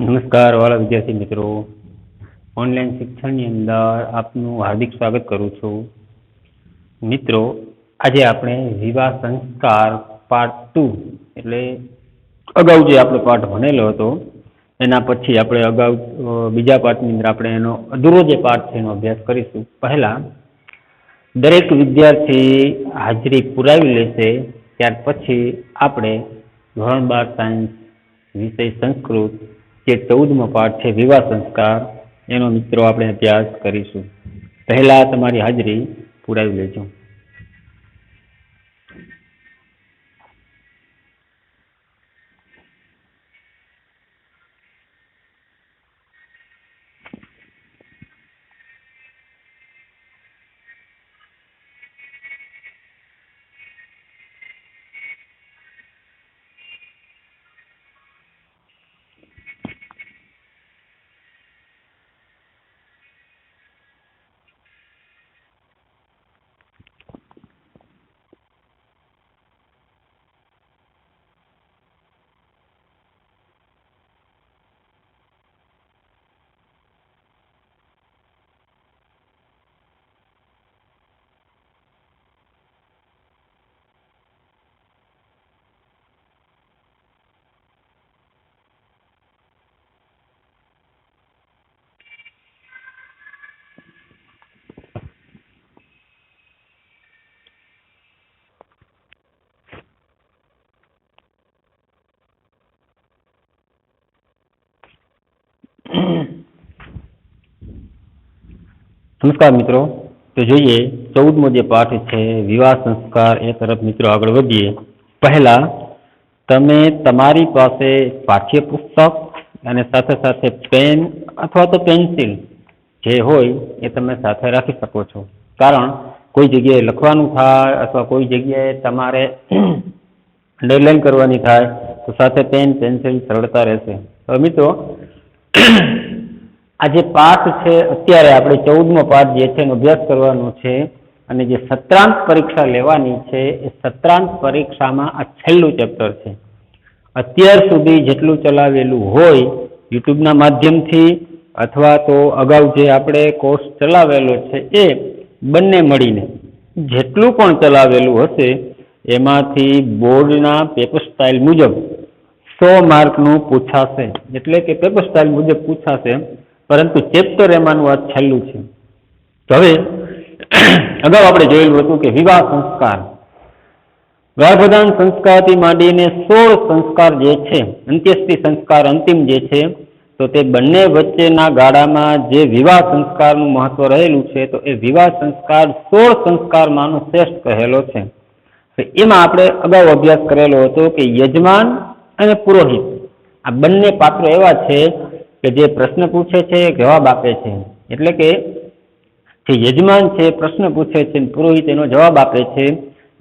નમસ્કાર વાલા વિદ્યાર્થી મિત્રો, ઓનલાઈન શિક્ષણની અંદર આપનું હાર્દિક સ્વાગત કરું છું. મિત્રો, આજે આપણે વિવાહ સંસ્કાર પાર્ટ 2 એટલે અગાઉ જે આપણે પાઠ ભણેલો હતો એના પછી આપણે અગાઉ બીજા પાઠની અંદર આપણે એનો અધૂરો જે પાઠ છે એનો અભ્યાસ કરીશું. પહેલા દરેક વિદ્યાર્થી હાજરી પુરાવી લેશે, ત્યાર પછી આપણે ધોરણ 12 સાયન્સ વિષય સંસ્કૃત જે 14મો પાઠ છે વિવાહ સંસ્કાર, એનો મિત્રો આપણે અભ્યાસ કરીશું. પહેલા તમારી હાજરી પુરાવી લેજો. નમસ્કાર મિત્રો, તો જોઈએ 14મો જે પાઠ છે વિવાહ સંસ્કાર એ તરફ મિત્રો આગળ વધીએ. પહેલા તમે તમારી પાસે પાઠ્યપુસ્તક અને સાથે સાથે પેન અથવા તો પેન્સિલ જે હોય એ તમે સાથે રાખી શકો છો. કારણ કોઈ જગ્યાએ લખવાનું થાય અથવા કોઈ જગ્યાએ તમારે અંડરલાઈન કરવાની થાય તો સાથે પેન પેન્સિલ સરળતા રહેશે. તો મિત્રો, આ જે પાઠ છે અત્યારે આપણે 14મો પાઠ જે છે એનો અભ્યાસ કરવાનો છે, અને જે સત્રાંત પરીક્ષા લેવાની છે એ સત્રાંત પરીક્ષામાં આ છેલ્લું ચેપ્ટર છે. અત્યાર સુધી જેટલું ચલાવેલું હોય યુટ્યુબના માધ્યમથી અથવા તો અગાઉ જે આપણે કોર્સ ચલાવેલો છે એ બંને મળીને જેટલું પણ ચલાવેલું હશે એમાંથી બોર્ડના પેપર સ્ટાઇલ મુજબ 100 માર્કનું પૂછાશે. એટલે કે પેપર સ્ટાઇલ મુજબ પૂછાશે, પરંતુ ચેપ્ટર એમાંનું આ છેલ્લું છે. તો હવે અગાઉ આપણે જોયેલું હતું કે વિવાહ સંસ્કાર, ગર્ભધાન સંસ્કારથી માંડીને 16 સંસ્કાર જે છે, અંત્યેષ્ટિ સંસ્કાર અંતિમ જે છે, તો તે બંને વચ્ચેના ગાળામાં જે વિવાહ સંસ્કારનું મહત્વ રહેલું છે, તો એ વિવાહ સંસ્કાર 16 સંસ્કારમાંનો શ્રેષ્ઠ કહેલો છે. એમાં આપણે અગાઉ અભ્યાસ કરેલો હતો કે યજમાન અને પુરોહિત આ બંને પાત્રો એવા છે કે જે પ્રશ્ન પૂછે છે જવાબ આપે છે. એટલે કે જે યજમાન છે પ્રશ્ન પૂછે છે, પુરોહિત એનો જવાબ આપે છે.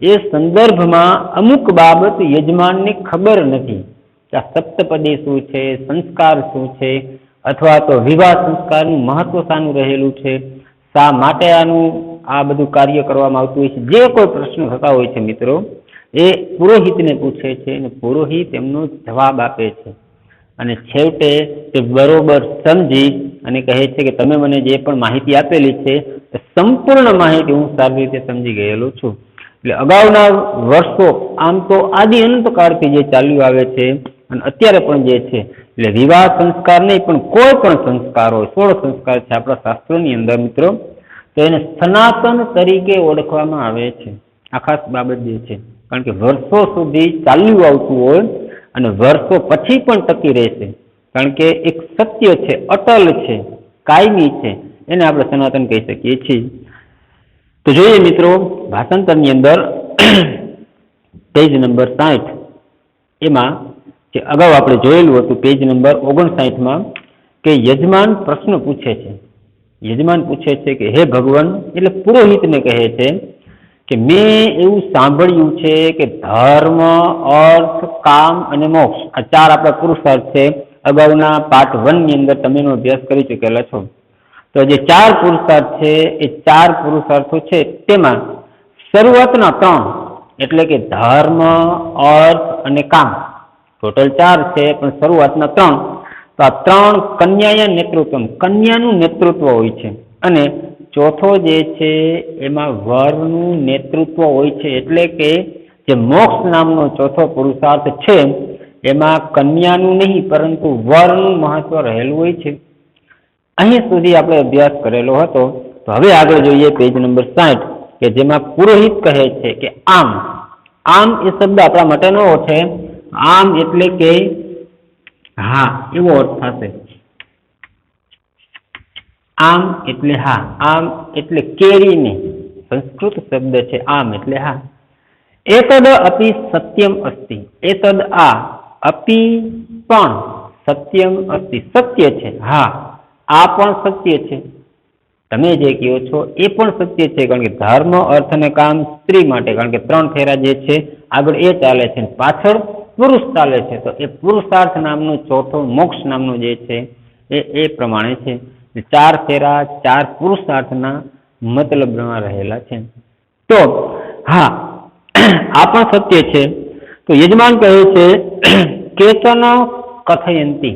એ સંદર્ભમાં અમુક બાબત યજમાનને ખબર નથી કે આ સપ્તપદી શું છે, સંસ્કાર શું છે, અથવા તો વિવાહ સંસ્કારનું મહત્વ શાનું રહેલું છે, શા માટે આનું આ બધું કાર્ય કરવામાં આવતું હોય છે. જે કોઈ પ્રશ્ન થતા હોય છે મિત્રો, એ પુરોહિતને પૂછે છે અને પુરોહિત એમનો જવાબ આપે છે. અને છેવટે તે બરોબર સમજી અને કહે છે કે તમે મને જે પણ માહિતી આપેલી છે એ સંપૂર્ણ માહિતી હું સારી રીતે સમજી ગયેલો છું. એટલે અગાઉના વર્ષો આમ તો આદિ અનંતકાળથી જે ચાલ્યું આવે છે અને અત્યારે પણ જે છે, એટલે વિવાહ સંસ્કાર નહીં પણ કોઈ પણ સંસ્કાર હોય, 16 સંસ્કાર છે આપણા શાસ્ત્રોની અંદર મિત્રો, તો એને સનાતન તરીકે ઓળખવામાં આવે છે. આ ખાસ બાબત જે છે, કારણ કે વર્ષો સુધી ચાલ્યું આવતું હોય અને વર્ષો પછી પણ ટકી રહેશે, કારણ કે એક સત્ય છે, અટલ છે, કાયમી છે, એને આપણે સનાતન કહી શકીએ છીએ. તો જોઈએ મિત્રો, ભાષાંતરની અંદર પેજ નંબર 60 એમાં જે અગાઉ આપણે જોયેલું હતું પેજ નંબર 59માં કે યજમાન પ્રશ્ન પૂછે છે. યજમાન પૂછે છે કે હે ભગવાન, એટલે પુરોહિતને કહે છે કે મેં એવું સાંભળ્યું છે કે ધર્મ, અર્થ, કામ અને મોક્ષ આ 4 આપણા પુરુષાર્થ છે. અગાઉના પાર્ટ 1ની અંદર તમે એનો અભ્યાસ કરી ચૂકેલા છો. તો જે 4 પુરુષાર્થ છે એ 4 પુરુષાર્થો છે તેમાં શરૂઆતના 3 એટલે કે ધર્મ, અર્થ અને કામ ટોટલ 4 છે, પણ શરૂઆતના 3 તો આ 3 કન્યાયા નેતૃત્વ, કન્યાનું નેતૃત્વ હોય છે, અને ચોથો જે છે એમાં વરનું નેતૃત્વ હોય છે. એટલે કે જે મોક્ષ નામનો ચોથો પુરુષાર્થ છે એમાં કન્યાનું નહીં પરંતુ વરનું મહત્વ રહેલું હોય છે. અહીં સુધી આપણે અભ્યાસ કરેલો હતો. તો હવે આગળ જોઈએ પેજ નંબર 60 કે જેમાં પુરોહિત કહે છે કે આમ એ શબ્દ આપણા માટે નવો છે. આમ એટલે કે હા એવો અર્થ થશે. આમ એટલે હા, આમ એટલે કેરીને સંસ્કૃત શબ્દ છે આમ એટલે હા. એતદ અપી સત્યમ અસ્તિ, એતદ આ અપી પણ સત્યમ અસ્તિ સત્ય છે. હા આ પણ સત્ય છે, તમે જે કહો છો એ પણ સત્ય છે. કારણ કે ધર્મ અર્થ અને કામ સ્ત્રી માટે, કારણ કે 3 ફેરા જે છે આગળ એ ચાલે છે, પાછળ પુરુષ ચાલે છે. તો એ પુરુષાર્થ નામનો ચોથો મોક્ષ નામનો જે છે એ પ્રમાણે છે. 4 ફેરા 4 પુરુષાર્થના મતલબમાં રહેલા છે. તો હા આ પણ સત્ય છે. તો યજમાન કહે છે કેતન કથયંતી,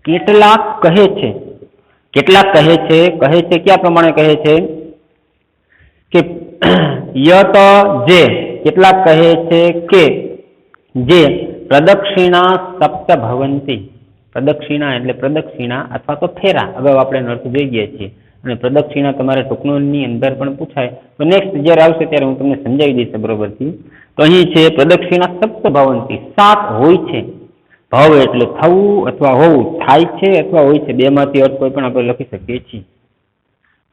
કેટલાક કહે છે. કેટલાક કહે છે ક્યાં પ્રમાણે કહે છે કે યત જે, કેટલાક કહે છે કે જે પ્રદક્ષિણા સપ્ત ભવંતી, પ્રદક્ષિણા એટલે પ્રદક્ષિણા અથવા તો ફેરા, અગાઉ આપણે અર્થ જોઈ ગયા છીએ. અને પ્રદક્ષિણા તમારે ટૂંકનોની અંદર પણ પૂછાય, તો નેક્સ્ટ જ્યારે આવશે ત્યારે હું તમને સમજાવી દઈશ બરોબરથી. તો અહીં છે પ્રદક્ષિણા સપ્ત ભવંતી, 7 હોય છે. ભવ એટલે થવું અથવા હોવું, થાય છે અથવા હોય છે, બેમાંથી અર્થ કોઈ પણ આપણે લખી શકીએ છીએ.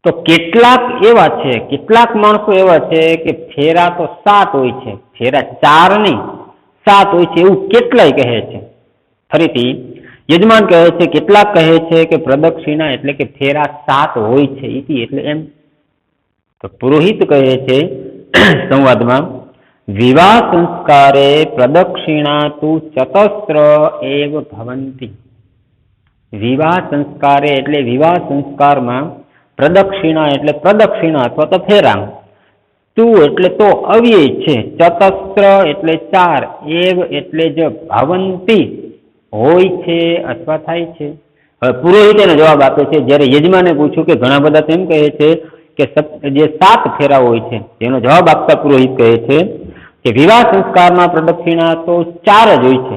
તો કેટલાક એવા છે, કેટલાક માણસો એવા છે કે ફેરા તો 7 હોય છે, ફેરા 4 નહીં 7 હોય છે એવું કેટલાય કહે છે. ફરીથી યજમાન કહે છે કેટલાક કહે છે કે પ્રદક્ષિણા એટલે કે ફેરા 7 હોય છે ઇતિ એટલે એમ. તો પુરોહિત કહે છે સંવાદમાં વિવાહ સંસ્કારે પ્રદક્ષિણા તુ ચતસ્ર એવ ભવંતી. વિવાહ સંસ્કારે એટલે વિવાહ સંસ્કારમાં પ્રદક્ષિણા એટલે પ્રદક્ષિણા અથવા તો ફેરા, તુ એટલે તો અવ્યય છે, ચતસ્ર એટલે 4, એવ એટલે જ ભવંતી હોય છે અથવા થાય છે. હવે પુરોહિત એનો જવાબ આપે છે. જ્યારે યજમાને પૂછ્યું કે ઘણા બધા તેમ કહે છે કે જે 7 ફેરા હોય છે, તેનો જવાબ આપતા પુરોહિત કહે છે કે વિવાહ સંસ્કારમાં પ્રદક્ષિણા તો 4 જ હોય છે.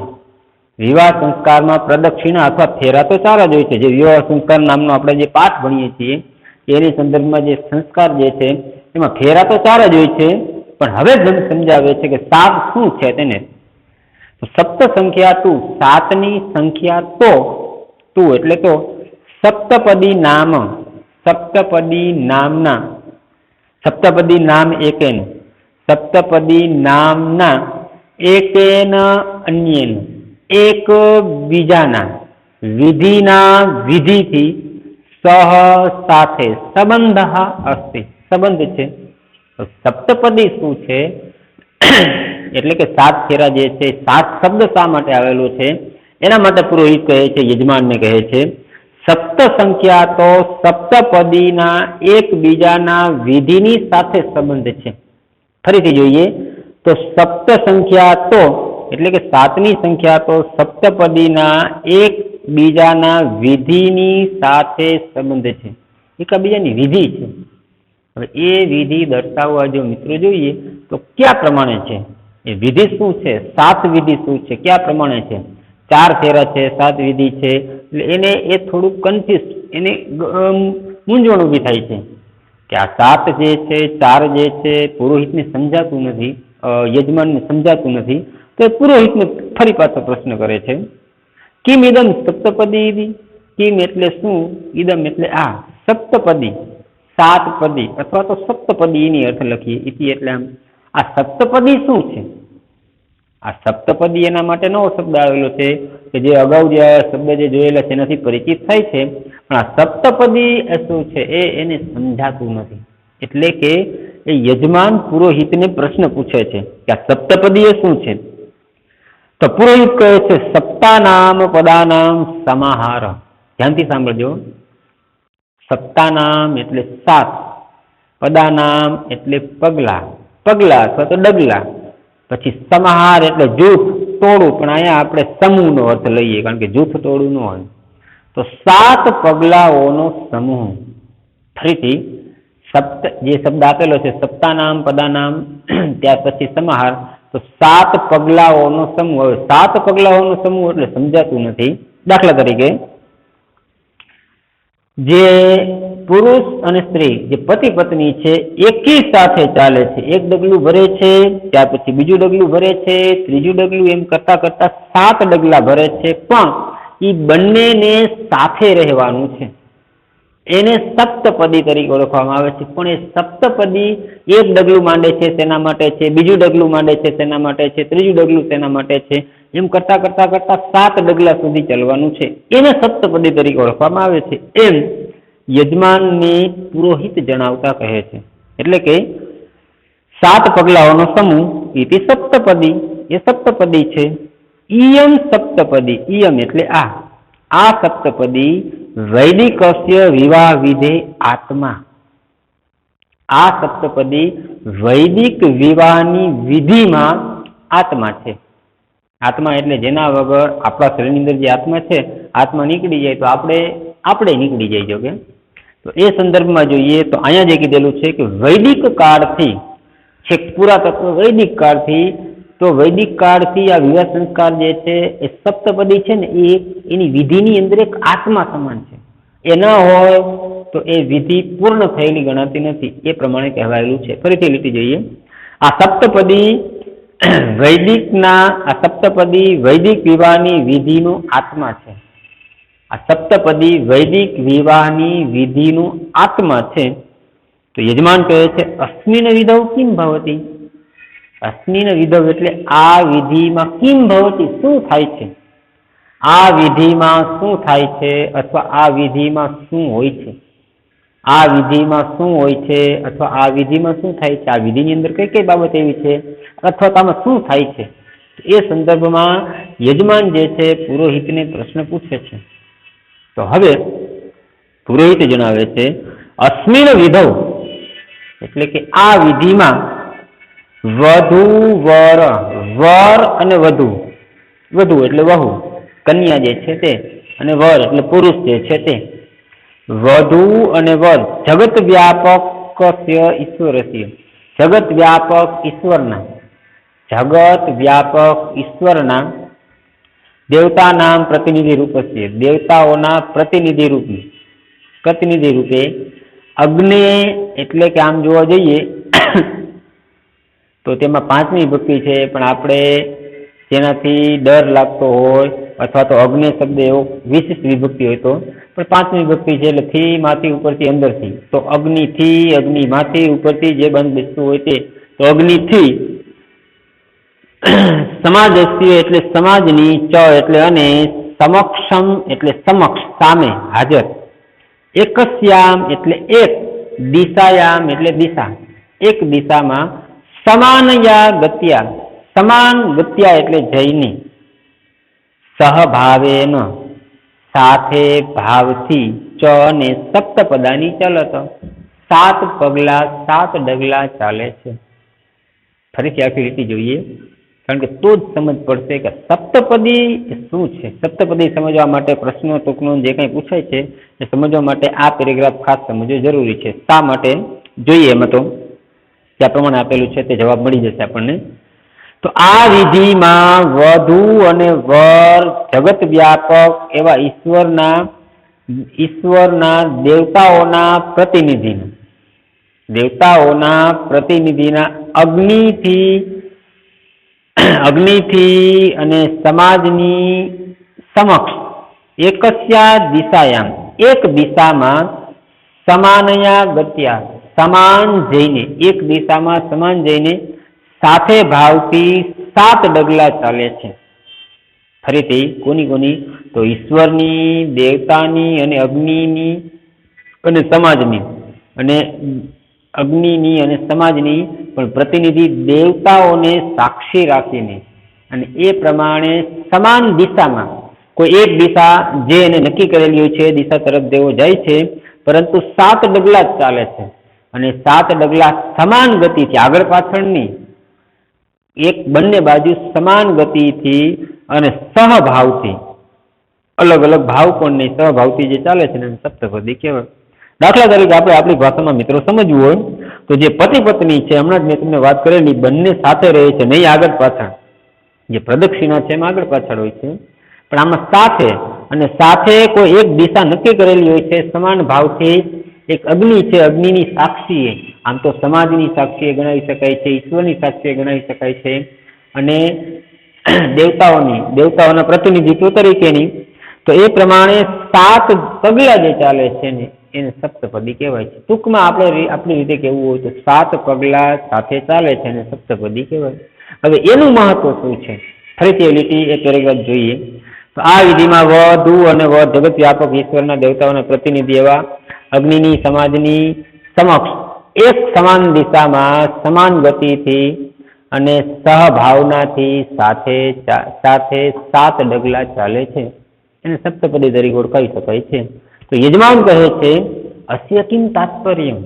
વિવાહ સંસ્કારમાં પ્રદક્ષિણા અથવા ફેરા તો 4 જ હોય છે. જે વિવાહ સંસ્કાર નામનો આપણે જે પાઠ ભણીએ છીએ એની સંદર્ભમાં જે સંસ્કાર જે છે એમાં ફેરા તો 4 જ હોય છે. પણ હવે સમજાવે છે કે 7 શું છે તેને. સપ્ત સંખ્યા તું, 7ની સંખ્યા તો, તું એટલે તો સપ્તપદી નામ, સપ્તપદી નામના, સપ્તપદી નામ એકેન, સપ્તપદી નામના એકેન અન્યેન, એક બીજાના, વિધિના વિધિથી, સહ સાથે, સંબંધ અસ્તિ સંબંધ છે. સપ્તપદી શું છે એટલે કે 7 ફેરા જે છે, 7 શબ્દ શા માટે આવેલો છે એના માટે પુરોહિત કહે છે, યજમાનને કહે છે સપ્ત સંખ્યા તો સપ્તપદીના એકબીજાના વિધિની સાથે સંબંધ છે. ફરીથી જોઈએ તો સપ્ત સંખ્યા તો એટલે કે 7ની સંખ્યા તો સપ્તપદીના એકબીજાના વિધિની સાથે સંબંધ છે, એકબીજાની વિધિ છે. હવે એ વિધિ દર્શાવવા જો મિત્રો જોઈએ તો ક્યાં પ્રમાણે છે, એ વિધિ શું છે, 7 વિધિ શું છે, ક્યાં પ્રમાણે છે. 4 ફેરા છે, 7 વિધિ છે, એટલે એને એ થોડુંક કન્ફ્યુઝ, એને મૂંઝવણ ઊભી થાય છે કે આ 7 જે છે, 4 જે છે પુરોહિતને સમજાતું નથી, યજમાનને સમજાતું નથી. તો એ પુરોહિતને ફરી પાછો પ્રશ્ન કરે છે કિમ ઇદમ સપ્તપદી, કિમ એટલે શું, ઇદમ એટલે આ, સપ્તપદી 7 પદી અથવા તો સપ્તપદી એની અર્થ લખીએ ઇતિ એટલે આમ આ સપ્તપદી શું છે. આ સપ્તપદી એના માટે નવો શબ્દ આવેલો છે કે જે અગાઉ જે શબ્દ જે જોયેલા છે એનાથી પરિચિત થાય છે, પણ આ સપ્તપદી શું છે એ એને સમજાતું નથી. એટલે કે એ યજમાન પુરોહિતને પ્રશ્ન પૂછે છે કે આ સપ્તપદી એ શું છે. તો પુરોહિત કહે છે સપ્તાનામ પદાનામ સમાહાર. ધ્યાનથી સાંભળજો, સપ્તાનામ એટલે 7, પદાનામ એટલે પગલા, પગલા અથવા તો ડગલા, પછી સમાહાર એટલે જૂથ, ટોળું, પણ અહીંયા આપણે સમૂહનો અર્થ લઈએ કારણ કે જૂથ ટોળું ન હોય. તો 7 પગલાઓનો સમૂહ. ફરીથી જે શબ્દ આપેલો છે સપ્તાનામ, પદાનામ, ત્યાર પછી સમાહાર, તો 7 પગલાઓનો સમૂહ. હવે 7 પગલાઓનો સમૂહ એટલે સમજાતું નથી. દાખલા તરીકે જે પુરુષ અને સ્ત્રી, જે પતિ પત્ની છે, એકી સાથે ચાલે છે. એક ડગલું ભરે છે, ત્યાર પછી બીજું ડગલું ભરે છે, ત્રીજું ડગલું, એમ કરતા કરતા 7 ડગલા ભરે છે. પણ એ બંનેને સાથે રહેવાનું છે. એને સપ્તપદી તરીકે ઓળખવામાં આવે છે. પણ એ સપ્તપદી એક ડગલું માંડે છે તેના માટે છે, બીજું ડગલું માંડે છે તેના માટે છે, ત્રીજું ડગલું તેના માટે છે, એમ કરતા કરતા કરતા 7 ડગલા સુધી ચાલવાનું છે. એને સપ્તપદી તરીકે ઓળખવામાં આવે છે. એમ યજમાનને પુરોહિત જણાવતા કહે છે. એટલે કે 7 પગલાઓનો સમૂહ ઇતિ સપ્તપદી, એ સપ્તપદી છે. ઇયમ સપ્તપદી, ઇયમ એટલે આ સપ્તપદી વૈદિકસ્ય વિવાહ વિધે આત્મા. આ સપ્તપદી વૈદિક વિવાહની વિધિમાં આત્મા છે. આત્મા એટલે જેના વગર આપણા શરીરની અંદર જે આત્મા છે, આત્મા નીકળી જાય તો આપણે નીકળી જાય. જો કે તો એ સંદર્ભમાં જોઈએ તો અહીંયા જે કીધેલું છે કે વૈદિક કાળથી, છેક પુરાતત્વ વૈદિક કાળથી, તો વૈદિક કાળથી આ વિવાહ સંસ્કાર જે છે એ સપ્તપદી છે ને, એ એની વિધિની અંદર એક આત્મા સમાન છે. એ ન હોય તો એ વિધિ પૂર્ણ થયેલી ગણાતી નથી. એ પ્રમાણે કહેવાયેલું છે. ફરીથી લીટી જોઈએ. આ સપ્તપદી વૈદિક વિવાહની વિધિનો આત્મા છે. આ સપ્તપદી વૈદિક વિવાહની વિધિનું આત્મા છે. તો યજમાન કહે છે અસ્મિન વિધૌ કિમ ભવતી. અસ્મિન વિધૌ એટલે આ વિધિમાં કિમ ભવતી, શું થાય છે. આ વિધિમાં શું થાય છે, અથવા આ વિધિમાં શું હોય છે. આ વિધિમાં શું હોય છે, અથવા આ વિધિમાં શું થાય છે. આ વિધિની અંદર કઈ કઈ બાબત એવી છે, અથવા આમાં શું થાય છે. એ સંદર્ભમાં યજમાન જે છે પુરોહિતને પ્રશ્ન પૂછે છે. તો હવે પુરોહિત જણાવે છે અસ્મિન વિધૌ એટલે કે આ વિધિમાં વધુ વર અને વધુ એટલે વહુ, કન્યા જે છે તે, અને વર એટલે પુરુષ જે છે તે. વધુ અને વર જગત વ્યાપક ઈશ્વરસ્ય, જગત વ્યાપક ઈશ્વરના દેવતાના પ્રતિનિધિ રૂપસ્ય, દેવતાઓના પ્રતિનિધિ રૂપે અગ્નિ એટલે કે આમ જોવા જઈએ તો તેમાં 5મી વિભક્તિ છે. પણ આપણે જેનાથી ડર લાગતો હોય અથવા તો અગ્નિ શબ્દ એવો વિશિષ્ટ વિભક્તિ હોય તો પણ 5મી વિભક્તિ છે. એટલે થી માંથી ઉપરથી અંદરથી, તો અગ્નિથી, અગ્નિમાંથી, ઉપરથી જે બંધ બેસતું હોય તે, તો અગ્નિથી. સમાજસ્ય એટલે સમાજની, ચ એટલે અને, સમક્ષમ એટલે સમક્ષ, સામે, હાજર. એકસ્યામ એટલે એક, દિશાયામ એટલે દિશા, એક દિશામાં. સમાનયા ગત્યા, સમાન ગત્યા એટલે જઈને. સહભાવેન સાથે, ભાવથી, ચ અને સપ્તપદાની ચલત, 7 પગલા 7 ડગલા ચાલે છે. ફરીથી આખી રીતે જોઈએ, કારણ કે તો જ સમજ પડશે કે સપ્તપદી શું છે. સપ્તપદી સમજવા માટે પ્રશ્નો ટૂંકનો જે કંઈ પૂછાય છે એ સમજવા માટે આ પેરેગ્રાફ ખાસ સમજવો જરૂરી છે. શા માટે જોઈએ એમાં તો ત્યાં પ્રમાણે આપેલું છે તે જવાબ મળી જશે આપણને. તો આ વિધિમાં વધુ અને વર જગત વ્યાપક એવા ઈશ્વરના દેવતાઓના પ્રતિનિધિના અગ્નિથી અને સમાજની સમક્ષ, એકસ્યા દિશાયામ એક દિશામાં, સમાનયા ગત્યા સમાન જઈને, એક દિશામાં સમાન જઈને, સાથે ભાવથી 7 ડગલા ચાલે છે. ફરીથી કોની, તો ઈશ્વરની, દેવતાની અને અગ્નિની અને સમાજની, અને અગ્નિની અને સમાજની પણ પ્રતિનિધિ દેવતાઓને સાક્ષી રાખીને, અને એ પ્રમાણે સમાન દિશામાં, કોઈ એક દિશા જે એને નક્કી કરેલી હોય છે એ દિશા તરફ દેવો જાય છે, પરંતુ 7 ડગલા જ ચાલે છે. અને 7 ડગલા સમાન ગતિથી, આગળ પાછળની, બંને બાજુ સમાન ગતિથી અને સહભાવથી, અલગ અલગ ભાવ પણ નહીં, સહભાવથી જે ચાલે છે ને સપ્તપદી કહેવાય. દાખલા તરીકે આપણે આપણી ભાષામાં મિત્રો સમજવું હોય તો જે પતિ પત્ની છે, હમણાં જ મેં તમને વાત કરેલી, બંને સાથે રહે છે, નહીં આગળ પાછળ. જે પ્રદક્ષિણા છે એમાં આગળ પાછળ હોય છે, પણ આમાં સાથે, અને સાથે કોઈ એક દિશા નક્કી કરેલી હોય છે સમાન ભાવથી. એક અગ્નિ છે, અગ્નિની સાક્ષીએ, આમ તો સમાજની સાક્ષીએ ગણાવી શકાય છે, ઈશ્વરની સાક્ષીએ ગણાવી શકાય છે, અને દેવતાઓના પ્રતિનિધિત્વ તરીકેની. તો એ પ્રમાણે 7 પગલા જે ચાલે છે ને એને સપ્તપદી કહેવાય છે. ટૂંકમાં આપણે આપણી રીતે કહેવું હોય તો 7 પગલા સાથે ચાલે છે અને સપ્તપદી કહેવાય. હવે એનું મહત્વ શું છે, ફરીથી લીટી એ પેરેગ્રાફ જોઈએ તો આ વિધિમાં વધુ અને વધુ જગત વ્યાપક ઈશ્વરના દેવતાઓના પ્રતિનિધિ એવા અગ્નિની સમાજની સમક્ષ એક સમાન દિશામાં સમાન ગતિથી અને સહભાવનાથી સાથે 7 ડગલા ચાલે છે, એને સપ્તપદી તરીકે ઓળખાવી શકાય છે. તો યજમાન કહે છે અસ્ય કિમ તાત્પર્ય,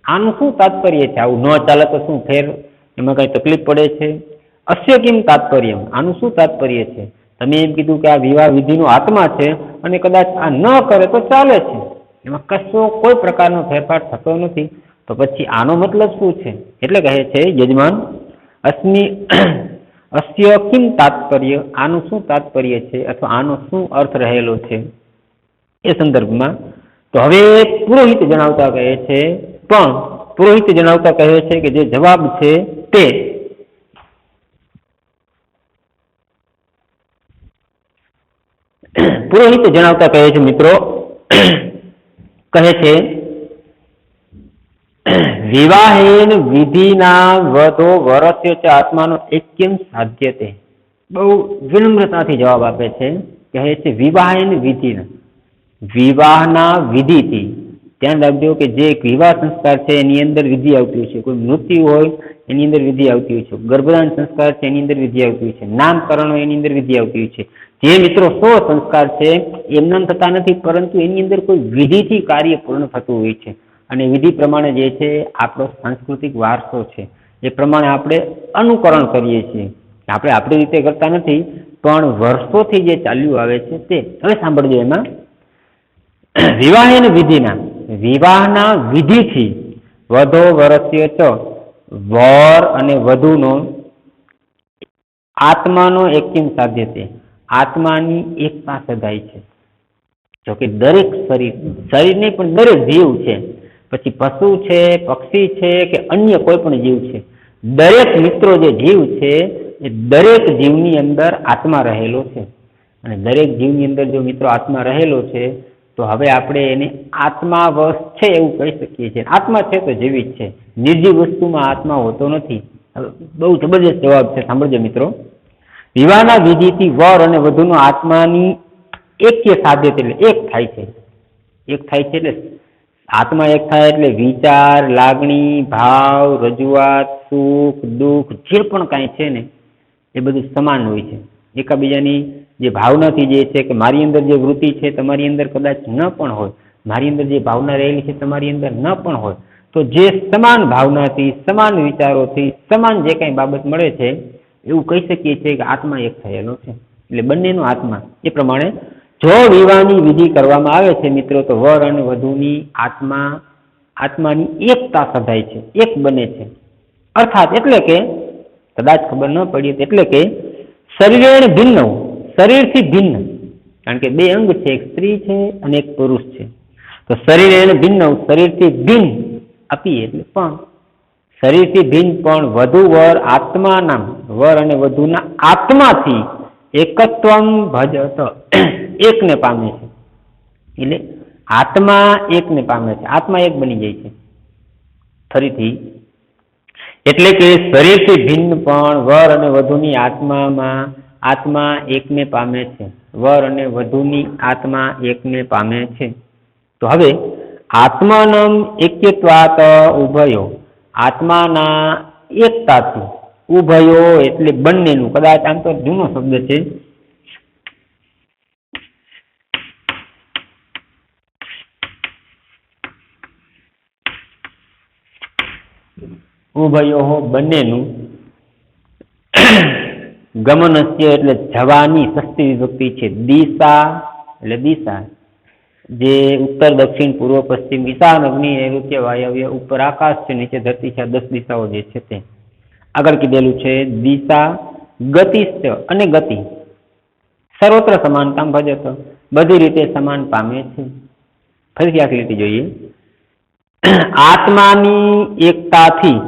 આનું શું તાત્પર્ય છે? આવું ન ચાલે તો શું ફેર, એમાં કઈ તકલીફ પડે છે? અસ્ય કિમ તાત્પર્ય, આનું શું તાત્પર્ય છે? તમે એમ કીધું કે આ વિવાહ વિધિનો આત્મા છે અને કદાચ આ ન કરે તો ચાલે છે, એમાં કશો કોઈ પ્રકારનો ફેરફાર થતો નથી, તો પછી આનો મતલબ શું છે? એટલે કહે છે યજમાન અસ્ય કિમ તાત્પર્ય, આનું શું તાત્પર્ય છે અથવા આનો શું અર્થ રહેલો છે એ સંદર્ભમાં. તો હવે પુરોહિત જણાવતા કહે છે, પણ પુરોહિત જણાવતા કહે છે કે જે જવાબ છે તે પુરોહિત જણાવતા કહે છે મિત્રો, કહે છે વિવાહેન વિધિના વધો વરસ્ય ચ આત્માનો એક્યમ સાધ્યતે. બહુ વિનમ્રતાથી જવાબ આપે છે, કહે છે વિવાહેન વિધિના, વિવાહના વિધિથી. ધ્યાન રાખજો કે જે વિવાહ સંસ્કાર છે એની અંદર વિધિ આવતી હોય છે, કોઈ મૃત્યુ હોય એની અંદર વિધિ આવતી હોય છે, ગર્ભદાન સંસ્કાર છે એની અંદર વિધિ આવતી હોય છે, નામકરણ હોય એની અંદર વિધિ આવતી હોય છે. જે મિત્રો 100 સંસ્કાર છે એમનામ થતા નથી, પરંતુ એની અંદર કોઈ વિધિથી કાર્ય પૂર્ણ થતું હોય છે, અને વિધિ પ્રમાણે જે છે આપણો સાંસ્કૃતિક વારસો છે એ પ્રમાણે આપણે અનુકરણ કરીએ છીએ. આપણે આપણી રીતે કરતા નથી, પણ વર્ષોથી જે ચાલ્યું આવે છે તે. હવે સાંભળજો, એમાં વિવાહેન વિધિના, વિવાહના વિધિથી વધો વરસ્ય ચ, વર અને વધુનો આત્માનો એક્યમ સાધ્યતે, આત્માની એકતા સધાય છે. જોકે દરેક શરીર નહીં પણ દરેક જીવ છે, પછી પશુ છે, પક્ષી છે કે અન્ય કોઈ પણ જીવ છે, દરેક મિત્રો જે જીવ છે એ દરેક જીવની અંદર આત્મા રહેલો છે. અને દરેક જીવની અંદર જો મિત્રો આત્મા રહેલો છે તો હવે આપણે એને આત્માવશ છે એવું કહી શકીએ છીએ. આત્મા છે તો જીવિત છે, નિર્જીવ વસ્તુમાં આત્મા હોતો નથી. બહુ જબરજસ્ત જવાબ છે, સાંભળજો મિત્રો. વિવાહના વિધિથી વર અને વધુનો આત્માની એક્ય સાધ્ય એટલે એક થાય છે. એક થાય છે એટલે આત્મા એક થાય એટલે વિચાર, લાગણી, ભાવ, રજૂઆત, સુખ દુઃખ જે પણ કાંઈ છે ને એ બધું સમાન હોય છે. એકાબીજાની જે ભાવનાથી જે છે કે મારી અંદર જે વૃત્તિ છે તમારી અંદર કદાચ ન પણ હોય, મારી અંદર જે ભાવના રહેલી છે તમારી અંદર ન પણ હોય, તો જે સમાન ભાવનાથી, સમાન વિચારોથી, સમાન જે કાંઈ બાબત મળે છે એવું કહી શકીએ છીએ કે આત્મા એક થયેલો છે. એટલે બંનેનો આત્મા. એ પ્રમાણે જો વિવાહની વિધિ કરવામાં આવે છે મિત્રો, તો વર અને વધુની આત્માની એકતા સધાય છે, એક બને છે. અર્થાત એટલે કે કદાચ ખબર ન પડી એટલે કે શરીરે ભિન્ન, શરીરથી ભિન્ન, કારણ કે 2 અંગ છે, એક સ્ત્રી છે અને એક પુરુષ છે. તો શરીરે ભિન્ન, શરીરથી ભિન્ન આપી એટલે પણ શરીરથી ભિન્ન પણ વધુ વર આત્માના, વર અને વધુના આત્માથી એકત્વમ ભજત, એકને પામે છે. એટલે આત્મા એકને પામે છે, આત્મા એક બની જાય છે. ફરીથી એટલે કે શરીરથી ભિન્ન પણ વર અને વધુની આત્મા એકને પામે છે, વર અને વધુની આત્મા એકને પામે છે. તો હવે આત્માનમ એક્યત્વાત ઉભયો, આત્માના એકતાથી, ઉભયો એટલે બંનેનું, કદાચ આમ તો જૂનો શબ્દ છે, ઉભયો બંનેનું, ગમનસ્ય એટલે જવાની ષષ્ઠી વિભક્તિ છે, દિશા એટલે દિશા, જે ઉત્તર, દક્ષિણ, પૂર્વ, પશ્ચિમ, ઈશાન, અગ્નિ, નૈઋત્ય, વાયવ્ય, ઉપર આકાશ છે, નીચે ધરતી છે, 10 દિશાઓ જે છે તે. આગળ કીધેલું છે દિશા ગતિશ્ચ અને ગતિ સર્વત્ર સમાનતા ભજત, બધી રીતે સમાન પામે છે. ફરીથી આખી લીટી જોઈએ. આત્માની એકતાથી,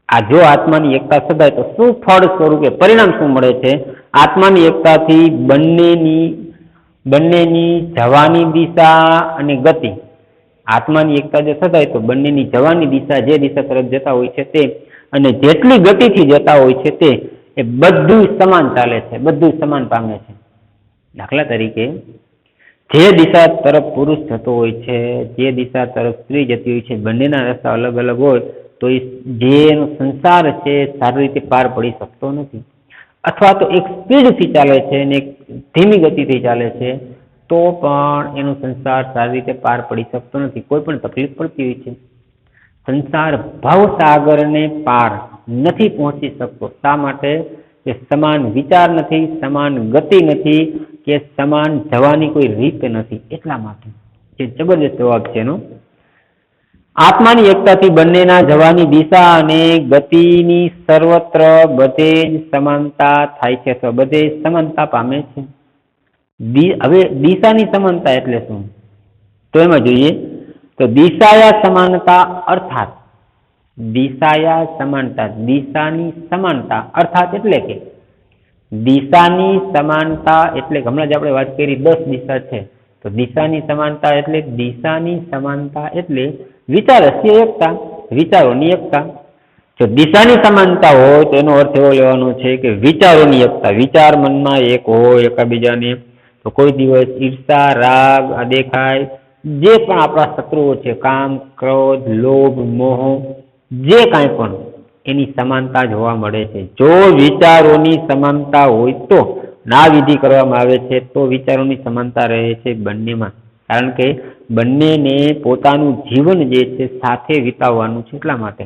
આ જો આત્માની એકતા સદાય તો શું ફળ સ્વરૂપે પરિણામ શું મળે છે? આત્માની એકતાથી બંનેની જવાની દિશા અને ગતિ, આત્માની એકતા જો સદાય તો બંનેની જવાની દિશા, જે દિશા તરફ જતા હોય છે તે, અને જેટલી ગતિથી જતા હોય છે તે, એ બધું સમાન ચાલે છે, બધું સમાન પામે છે. દાખલા તરીકે જે દિશા તરફ પુરુષ જતો હોય છે, જે દિશા તરફ સ્ત્રી જતી હોય છે, બંનેના રસ્તા અલગ અલગ હોય તો જે એનો સંસાર છે સારી રીતે પાર પડી શકતો નથી. અથવા તો એક સ્પીડથી ચાલે છે અને એક ધીમી ગતિથી ચાલે છે તો પણ એનો સંસાર સારી રીતે પાર પડી શકતો નથી, કોઈ પણ તકલીફ પડતી હોય છે. સંસાર ભવસાગરને પાર નથી પહોંચી શકતો. શા માટે? કે સમાન વિચાર નથી, સમાન ગતિ નથી, કે સમાન જવાની કોઈ રીત નથી, એટલા માટે. જે જબરજસ્ત જવાબ છે એનો. આત્માની એકતાથી બંનેના જવાની દિશા અને ગતિની સર્વત્ર બધે જ સમાનતા થાય છે, અથવા બધે સમાનતા પામે છે. હવે દિશાની સમાનતા એટલે શું? તો એમાં જોઈએ તો દિશાયા સમાનતા અર્થાત, દિશાયા સમાનતા, દિશાની સમાનતા અર્થાત એટલે કે દિશાની સમાનતા એટલે હમણાં જ આપણે વાત કરી 10 દિશા છે, તો દિશાની સમાનતા એટલે દિશાની સમાનતા એટલે વિચારસ્ય એકતા, વિચારોની એકતા. જો દિશાની સમાનતા હોય તો એનો અર્થ એવો લેવાનો છે કે વિચારોની એકતા, વિચાર મનમાં એક હોય એકાબીજાને, તો કોઈ દિવસ ઈર્ષા, રાગ, અદેખાય, જે પણ આપણા શત્રુઓ છે, કામ, ક્રોધ, લોભ, મોહ, જે કાંઈ પણ, એની સમાનતા જોવા મળે છે. જો વિચારોની સમાનતા હોય તો આ વિધિ કરવામાં આવે છે તો વિચારોની સમાનતા રહે છે બંનેમાં, કારણ કે બંનેને પોતાનું જીવન જે છે સાથે વિતાવવાનું છે, એટલા માટે.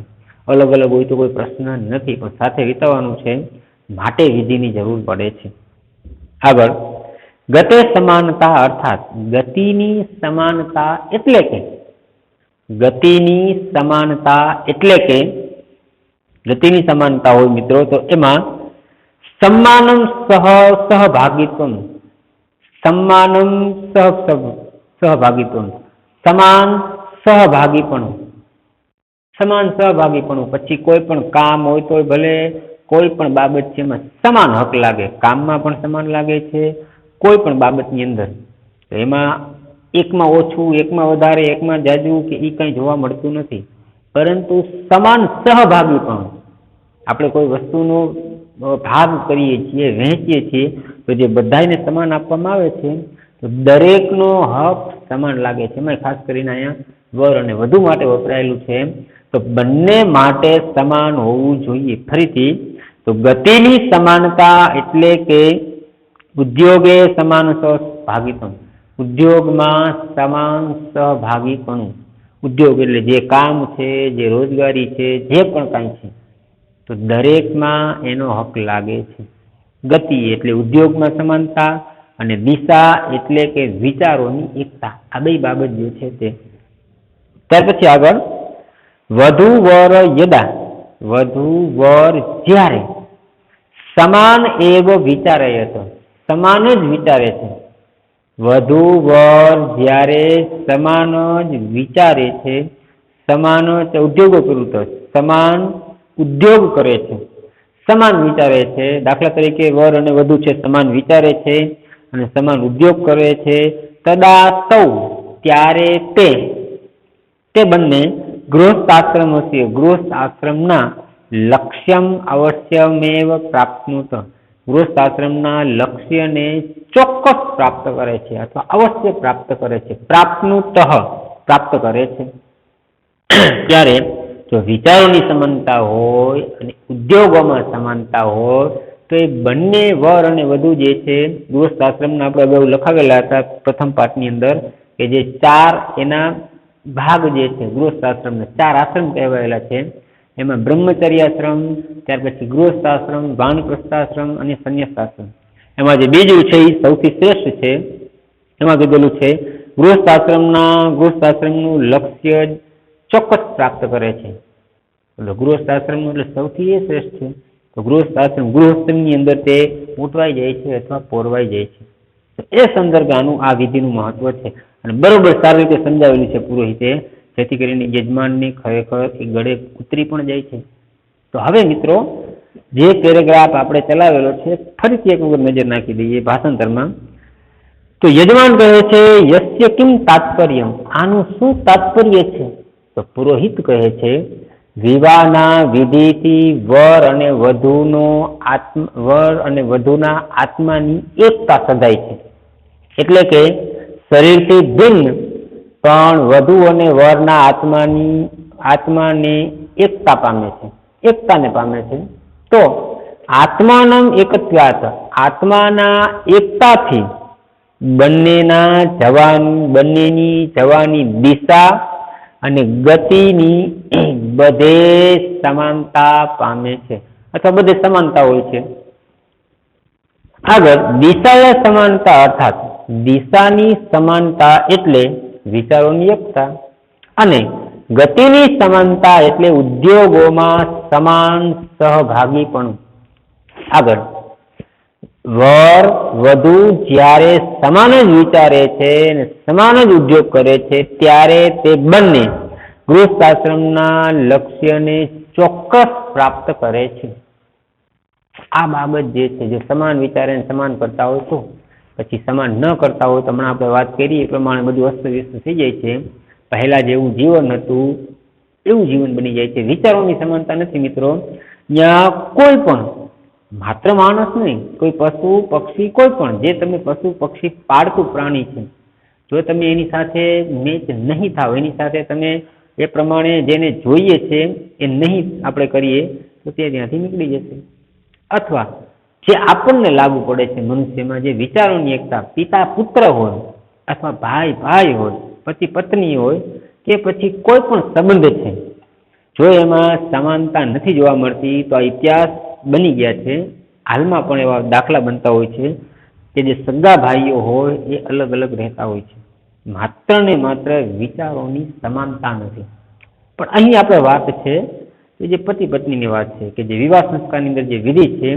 અલગ અલગ હોય તો કોઈ પ્રશ્ન નથી, પણ સાથે વિતાવવાનું છે માટે વિધિની જરૂર પડે છે. આગળ ગતે સમાનતા અર્થાત ગતિની સમાનતા એટલે કે, ગતિની સમાનતા એટલે કે ગતિની સમાનતા હોય મિત્રો તો એમાં સમાનમ સહભાગિત્વ, સમાનમ સહભાગિત્વ, સમાન સહભાગીપણું, સમાન સહભાગીપણું. પછી કોઈ પણ કામ હોય તો ભલે કોઈ પણ બાબત છે એમાં સમાન હક લાગે, કામમાં પણ સમાન લાગે છે, કોઈ પણ બાબતની અંદર. તો એમાં એકમાં ઓછું, એકમાં વધારે, એકમાં જાજુ કે એ કંઈ જોવા મળતું નથી, પરંતુ સમાન સહભાગીપણું. આપણે કોઈ વસ્તુનો ભાગ કરીએ છીએ, વહેંચીએ છીએ, તો જે બધાને સમાન આપવામાં આવે છે તો દરેકનો હક સમાન લાગે છે. એમાં ખાસ કરીને અહીંયા વર અને વધુ માટે વપરાયેલું છે, તો બંને માટે સમાન હોવું જોઈએ. ફરીથી તો ગતિની સમાનતા એટલે કે ઉદ્યોગે સમાન સહભાગીપણું, ઉદ્યોગમાં સમાન સહભાગીપણું. ઉદ્યોગ એટલે જે કામ છે, જે રોજગારી છે, જે પણ કાંઈ છે, તો દરેકમાં એનો હક લાગે છે. ગતિ એટલે ઉદ્યોગમાં સમાનતા, અને દિશા એટલે કે વિચારોની એકતા. આ બે બાબત જે છે તે. ત્યાર પછી આગળ વધુ વર યદા, વધુ વર જ્યારે સમાન એવ વિચારયત, સમાન જ વિચારે છે. વધુ વર જ્યારે સમાન જ વિચારે છે, સમાન ઉદ્યોગો કરું તો સમાન ઉદ્યોગ કરે છે, સમાન વિચારે છે. દાખલા તરીકે વર અને વધુ છે સમાન વિચારે છે અને સમાન ઉદ્યોગ કરે છે. તદા તૌ ત્યારે તે બંને ગૃહસ્થાશ્રમ હશે, ગૃહસ્થાશ્રમના લક્ષ્યમ અવશ્યમેવ પ્રાપ્નુત, ગૃહસ્થાશ્રમના લક્ષ્યને ચોક્કસ પ્રાપ્ત કરે છે અથવા અવશ્ય પ્રાપ્ત કરે છે. પ્રાપ્નુત પ્રાપ્ત કરે છે. ત્યારે જો વિચારોની સમાનતા હોય અને ઉદ્યોગોમાં સમાનતા હોય તો એ બંને વર અને વધુ જે છે ગૃહસ્થાશ્રમના આપણે અગાઉ લખાવેલા હતા પ્રથમ પાઠની અંદર, કે જે 4 એના ભાગ જે છે ગૃહસ્થાશ્રમના 4 આશ્રમ કહેવાયેલા છે. એમાં બ્રહ્મચર્યાશ્રમ, ત્યાર પછી ગૃહસ્થાશ્રમ, વાનપ્રસ્થાશ્રમ અને સંન્યાસાશ્રમ. એમાં જે બીજું છે એ સૌથી શ્રેષ્ઠ છે, એમાં કીધેલું છે ગૃહસ્થાશ્રમનું લક્ષ્ય ચોક્કસ પ્રાપ્ત કરે છે. એટલે ગૃહસ્થાશ્રમનું એટલે સૌથી એ શ્રેષ્ઠ છે. તો ગૃહસ્થની અંદર તે ઉઠવાઈ જાય છે અથવા પોરવાઈ જાય છે. એ સંદર્ભે આનું આ વિધિનું મહત્વ છે અને બરોબર સારી રીતે સમજાવેલું છે પુરોહિતે, જેથી કરીને યજમાનને ખરેખર એ ગળે ઉતરી પણ જાય છે. તો હવે મિત્રો જે પેરેગ્રાફ આપણે ચલાવેલો છે ફરીથી એક વખત નજર નાખી દઈએ ભાષાંતરમાં. તો યજમાન કહે છે યસ્ય કિમ તાત્પર્ય, આનું શું તાત્પર્ય છે? તો પુરોહિત કહે છે વિવાહના વિધિથી વર અને વધુના આત્માની એકતા સધાય છે. એટલે કે શરીરથી ભિન્ન પણ વધુ અને વરના આત્માને એકતાને પામે છે. તો આત્માનમ એકત્વાત, આત્માના એકતાથી બંનેની જવાની દિશા અને ગતિની બધે સમાનતા પામે છે અથવા બધે સમાનતા હોય છે. આગળ દિશાય સમાનતા, અર્થાત દિશાની સમાનતા એટલે વિચારોની એકતા, અને ગતિની સમાનતા એટલે ઉદ્યોગોમાં સમાન સહભાગીપણું. આગળ વર વધુ જ્યારે સમાન જ વિચારે છે અને સમાન જ ઉદ્યોગ કરે છે ત્યારે તે બંને ગૃહસ્થાશ્રમના લક્ષ્યને ચોક્કસ પ્રાપ્ત કરે છે. આ બાબત જે છે, જે સમાન વિચારે સમાન કરતા હોય તો પછી સમાન ન કરતા હોય તો હમણાં આપણે વાત કરી એ પ્રમાણે બધું અસ્તવ્યસ્ત થઈ જાય છે. પહેલા જેવું જીવન હતું એવું જીવન બની જાય છે. વિચારોની સમાનતા નથી મિત્રો. ત્યાં કોઈ પણ, માત્ર માણસ નહીં, કોઈ પશુ પક્ષી, કોઈ પણ જે તમે પશુ પક્ષી પાળતું પ્રાણી છે, જો તમે એની સાથે મેચ નહીં થાવ, એની સાથે તમે એ પ્રમાણે જેને જોઈએ છે એ નહીં આપણે કરીએ તો તે ત્યાંથી નીકળી જશે. અથવા જે આપણને લાગુ પડે છે મનુષ્યમાં, જે વિચારોની એકતા, પિતા પુત્ર હોય અથવા ભાઈ ભાઈ હોય, પતિ પત્ની હોય કે પછી કોઈ પણ સંબંધ છે, જો એમાં સમાનતા નથી જોવા મળતી તો આ ઇતિહાસ બની ગયા છે. હાલમાં પણ એવા દાખલા બનતા હોય છે કે જે સગા ભાઈઓ હોય એ અલગ અલગ રહેતા હોય છે, માત્ર ને માત્ર વિચારોની સમાનતા નથી. પણ અહીં આપણે વાત છે કે જે પતિ પત્નીની વાત છે કે જે વિવાહ સંસ્કારની અંદર જે વિધિ છે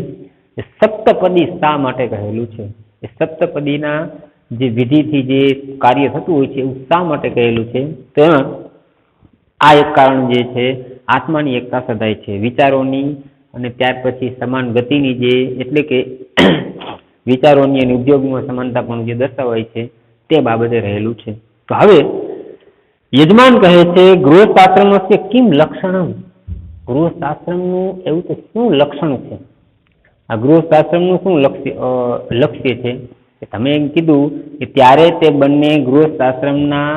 એ સપ્તપદી શા માટે કહેલું છે? એ સપ્તપદીના જે વિધિથી જે કાર્ય થતું હોય છે એવું શા માટે કહેલું છે? તો એમાં આ એક કારણ જે છે, આત્માની એકતા સધાય છે, વિચારોની અને ત્યાર પછી સમાન ગતિની, જે એટલે કે વિચારોની અને ઉદ્યોગમાં સમાનતા પણ જે દર્શાવાય છે તે બાબતે રહેલું છે. તો હવે યજમાન કહે છે ગૃહસ્થાશ્રમસ્ય કિમ લક્ષણમ, ગૃહસ્થાશ્રમનું એવું તો શું લક્ષણ છે? આ ગૃહસ્થાશ્રમનું શું લક્ષ્ય છે? કે તમે એમ કીધું કે ત્યારે તે બંને ગૃહસ્થાશ્રમના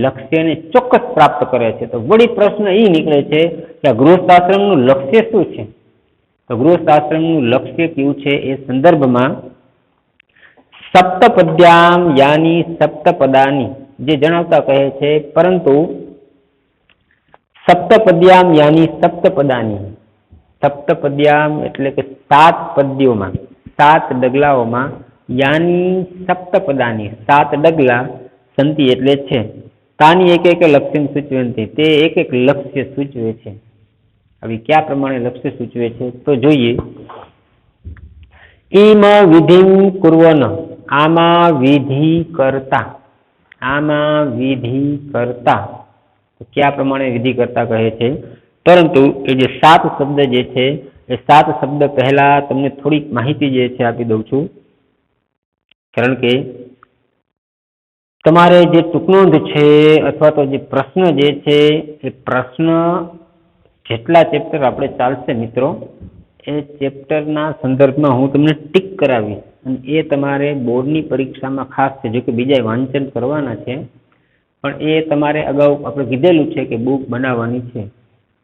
લક્ષ્યને ચોક્કસ પ્રાપ્ત કરે છે. તો વળી પ્રશ્ન એ નીકળે છે કે આ ગૃહસ્થાશ્રમનું લક્ષ્ય શું છે? તો ગૃહસ્થાશ્રમનું લક્ષ્ય કેવું છે એ સંદર્ભમાં સપ્તપદ્યામ યાની સપ્તપદાની જે જણાવતા કહે છે, પરંતુ સપ્તપદ્યામ યાની સપ્તપદાની, સપ્તપદ્યામ એટલે કે 7 પદ્યોમાં, 7 ડગલાઓમાં, યાની સપ્તપદાની 7 ડગલા, સંતિ એટલે છે, તાની એક એક લક્ષ્ય સૂચવંતી, તે એક એક લક્ષ્ય સૂચવે છે. હવે કયા પ્રમાણે લક્ષ્ય સૂચવે છે તો જોઈએ. ઈમ વિધિમ કુર્વન, આમાં વિધિ કરતા, આમાં વિધિ કરતા, તો કયા પ્રમાણે વિધિ કરતા કહે છે? પરંતુ એ જે 7 શબ્દ જે છે એ 7 શબ્દ પહેલા તમને થોડીક માહિતી જે છે આપી દઉં છું, કારણ કે તમારે જે ટૂંકનોંધ છે અથવા તો જે પ્રશ્ન જે છે એ પ્રશ્ન જેટલા ચેપ્ટર આપણે ચાલશે મિત્રો, એ ચેપ્ટરના સંદર્ભમાં હું તમને ટીક કરાવીશ અને એ તમારે બોર્ડની પરીક્ષામાં ખાસ છે. જો કે બીજા વાંચન કરવાના છે, પણ એ તમારે અગાઉ આપણે કીધેલું છે કે બુક બનાવવાની છે.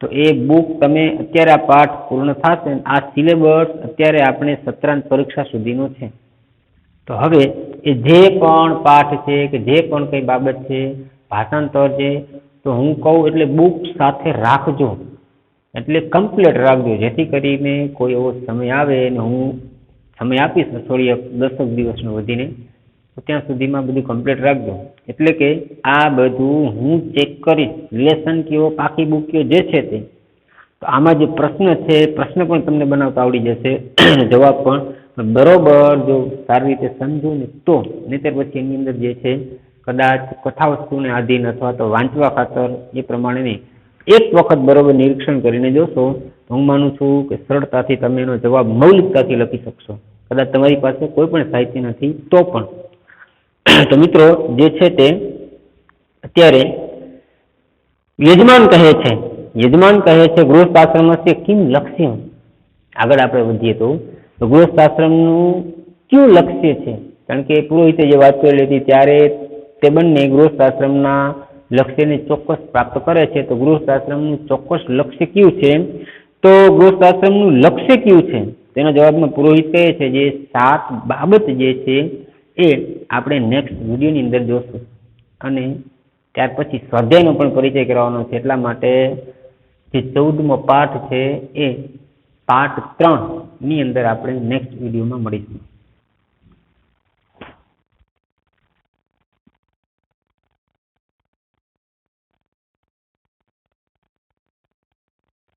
તો એ બુક તમે અત્યારે આ પાઠ પૂર્ણ થશે, આ સિલેબસ અત્યારે આપણે સત્રાંત પરીક્ષા સુધીનો છે. તો હવે એ જે પણ પાઠ છે કે જે પણ કંઈ બાબત છે, ભાષાંતર છે, તો હું કહું એટલે બુક સાથે રાખજો, એટલે કમ્પ્લીટ રાખજો, જેથી કરીને કોઈ એવો સમય આવે અને હું સમય આપીશ અઠવાડિયા 10 દિવસનો વધીને, તો તો ત્યાં સુધીમાં બધું કમ્પ્લીટ રાખજો. એટલે કે આ બધું હું ચેક કરીશ, રિલેશન કયો, પાકી બુક કયો જે છે તે. તો આમાં જે પ્રશ્ન છે, પ્રશ્ન પણ તમને બનાવતા આવડી જશે, જવાબ પણ બરોબર જો સારી રીતે સમજો ને તો, નહીંતર પછી એની અંદર જે છે કદાચ કથા વસ્તુને આધીન અથવા તો વાંચવા ખાતર એ પ્રમાણે નહીં. એક વખત બરોબર નિરીક્ષણ કરીને જોશો તો હું માનું છું કે સરળતાથી તમે એનો જવાબ મૌલિકતાથી લખી શકશો. કદાચ તમારી પાસે કોઈ પણ સાહિત્ય નથી તો પણ. તો મિત્રો જે છે તે અત્યારે યજમાન કહે છે ગૃહસ્થાશ્રમસ્ય કિમ લક્ષ્યમ. આગળ આપણે વધીએ તો ગૃહસ્થાશ્રમનું કયું લક્ષ્ય છે? કારણ કે પુરોહિતે જે વાત કરેલી હતી ત્યારે તે બંને ગૃહસ્થાશ્રમના લક્ષ્યને ચોક્કસ પ્રાપ્ત કરે છે. તો ગૃહસ્થાશ્રમનું ચોક્કસ લક્ષ્ય કયું છે? તો ગૃહસ્થાશ્રમનું લક્ષ્ય કયું છે તેના જવાબમાં પુરોહિત કહે છે જે 7 બાબત જે છે એ આપણે નેક્સ્ટ વિડીયોની અંદર જોશું. અને ત્યાર પછી સ્વાધ્યાયનો પણ પરિચય કરવાનો છે. એટલા માટે જે 14મો પાઠ છે એ પાર્ટ 3 ની અંદર આપણે નેક્સ્ટ વિડીયોમાં મળીશું.